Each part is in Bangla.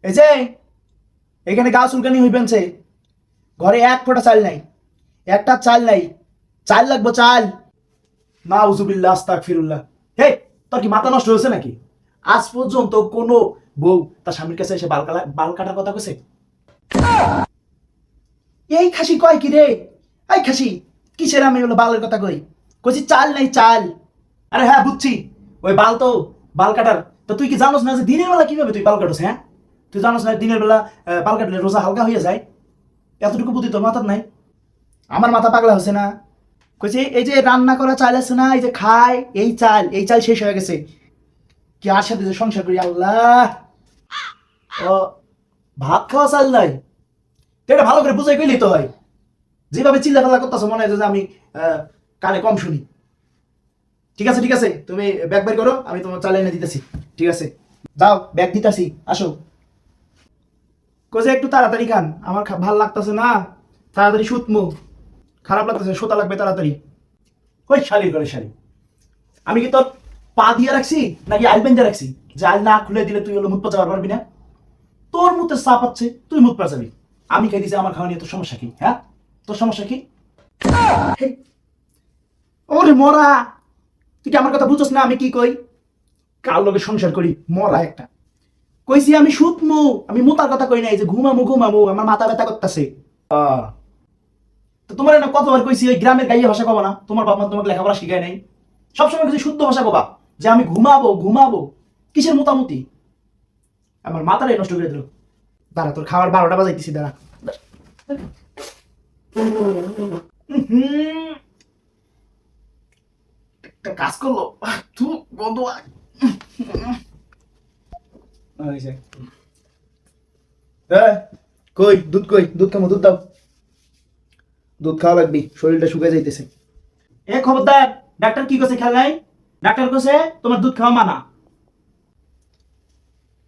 এই যে এখানে গা চুলকানি হইবেনছে, ঘরে এক ফোঁটা চাল নাই, একটা চাল নাই, চাল লাগবো চাল। নাউজুবিল্লাহ আস্তাগফিরুল্লাহ। হে, তোর কি মাথা নষ্ট হয়েছে নাকি? আজ পর্যন্ত কোনো বউ তার স্বামীর কাছে এসে বাল কাটার কথা কইছে? এই খাসি কয় কি রে? এই খাসি, কিসের আমি হলো বালের কথা কই? কইছি চাল নাই চাল। আরে হ্যাঁ বুঝছি, ওই বাল তো বাল কাটার। তো তুই কি জানোস না যে দিনের বেলা কিভাবে তুই বাল কাটোস? হ্যাঁ, তুই জানোস না দিনের বেলা বাল কাটলে রোজা হালকা হয়ে যায়? এতটুকু বুদ্ধি তোর মাথার নাই? আমার মাথা পাগলা হচ্ছে না? কইছি এই যে রান্না করা চাল আছে না, এই যে খায়, এই চাল শেষ হয়ে গেছে। কি আর সাথে যে সংসার করি আল্লাহ। ও, ভাত খাওয়া চাল নাই? তো এটা ভালো করে বুঝাই কইলেই তো হয়। যেভাবে চিল্লা ফাল্লা করতেছো মনে হয় যে আমি কানে কম শুনি। ঠিক আছে ঠিক আছে, তুমি ব্যাগ বের করো, আমি তোমার চাল এনে দিতেছি। ঠিক আছে, যাও ব্যাগ দিতেছি, আসো। কোজে একটু তাড়াতাড়ি খান, আমার ভাল লাগতেছে না। তাড়াতাড়ি শুতমু, খারাপ লাগতেছে, শোতা লাগবে তাড়াতাড়ি। ওই শালির করে শালি, আমি কি তোর পা দিয়ে রাখছি নাকি আইল বেঁধে রাখছি যে আইল না খুলে দিলে তুই হলো মুখ পাচাবার পারবি না? তোর মুখে চাপ আছে, তুই মুখ পাচাবি। আমি খাই দিছি, আমার খাওয়া নিয়ে তোর সমস্যা কি? হ্যাঁ, তোর সমস্যা কি? হেই, ওরে মরা, তুই কি আমার কথা বুঝছস না আমি কি কই? কার লগে সংসার করি মরা একটা। কইছি আমি শুতমু, আমি মুতার কথা কই নাই যে ঘুমামু ঘুমামু, আমার মাথা ব্যথা করতেছে। তো তোমার না কতবার কইছি ওই গ্রামের গাইয়ে ভাষা কবা না? তোমার বাপ মা তোমাকে লেখাপড়া শিখায় নাই? সবসময় কিছু শুদ্ধ ভাষা কবা যে আমি ঘুমাবো ঘুমাবো। কিসের মোটামুটি? আমার মাথাটাই নষ্ট করে দিল। দাঁড়া, তোর খাবার 12টা বাজাইতেছি, দাঁড়া। উহুম, একটা কাজ করলো, তু গন্ধ হয়েছে। কই দুধ, কই দুধ খামো, দুধ দাও। দুধ খাওয়া লাগবে, শরীরটা শুকিয়ে যাইতেছে। এ খবরদার, ডাক্তার কি কইছে খেয়াল নাই? ডাক্তার কইছে তোমার দুধ খাওয়া মানা।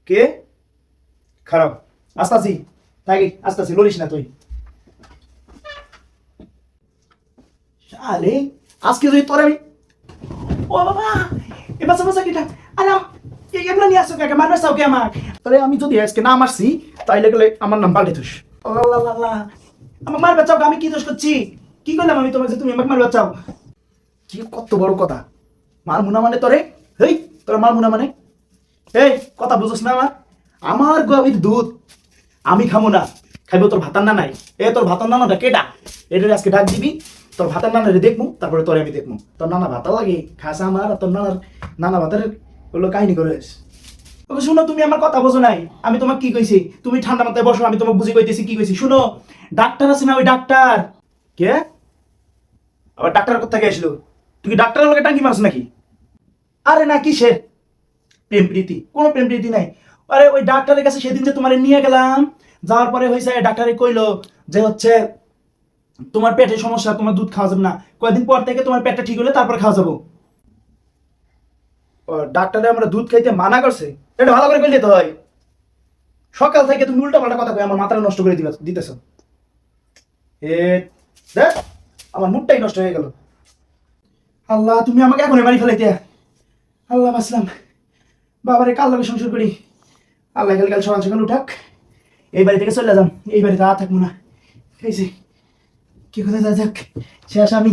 কে? খারাপ, আসতাছি, থাকি আসতাছি, লড়িস না তুই। শালে, আজকে যদি তোরে আমি, ও বাবা, এ বাসা বাসা কিটা, আরাম, এগুলো নিয়ে আসো কাকে, মারবে চাও কে আমার? তাহলে আমি যদি আজকে না মারছি, তাইলে গেলে আমার নাম পাল্টে থুস। ও আল্লাহ, আমার মারবে চাও, আমি কি দোষ করছি? কি করলাম আমি তোমাকে যে তুমি আমাকে মারবে চাও? কি কত বড় কথা, মারমুনা মানে তোরে? হেই, তোরা মারমুনা মানে? এই কথা বুঝছ না আমার? আমার গাভীর দুধ আমি খামো না, খাইবো তোর ভাতার না নাই। এ তোর ভাতার নানাটা কেডা? এটা আজকে ডাক দিবি, তোর ভাতার নানারে দেখবো, তারপরে তোরে আমি দেখবো। তোর নানা ভাতা লাগে খাসা আমার, আর তোর নানা ভাতার হলো কাহিনী করে। শুনো, তুমি আমার কথা বোঝো নাই। আমি তোমাকে কি কইছি? তুমি ঠান্ডা মাথায় বসো, আমি তোমাকে বুঝি কইতেছি কি কইছি। শুনো, ডাক্তার আছে না, ওই ডাক্তার। কে? আবার ডাক্তার কোথা থেকে আসলো? তুই কি ডাক্তারের লগে টাঙ্কি মারছ নাকি? আরে না, কিসের প্রেম প্রীতি? কোনো প্রেম প্রীতি নাই। আরে ওই ডাক্তারের কাছে সেদিন যে তোমারে নিয়ে গেলাম, যাওয়ার পরে হয়েছে ডাক্তারে কইলো যে হচ্ছে তোমার পেটের সমস্যা, তোমার দুধ খাওয়া যাবে না, কয়েকদিন পর থেকে তোমার পেটটা ঠিক হলে তারপর খাওয়া যাবো। ডাক্তারে আমরা দুধ খাইতে মানা করছে, এটা ভালো করে কইলে তো হয়। সকাল থেকে তুমি উল্টা পাল্টা কথা কই আমার মাথাটা নষ্ট করে দিতেছ। এ দেখ, আমার মুডটাই নষ্ট হয়ে গেল। আল্লাহ, তুমি আমাকে এখন বাড়ি ফেলাইতে। আল্লাহ বাসলাম, বাবারে কাল লগে সংসার করি। আল্লাহ কাল কাল সকাল সকাল উঠাক, এই বাড়ি থেকে চলে যাম, এই বাড়িতে থাকবো না। এই যে কি কোথায় যাক, শেষ আমি।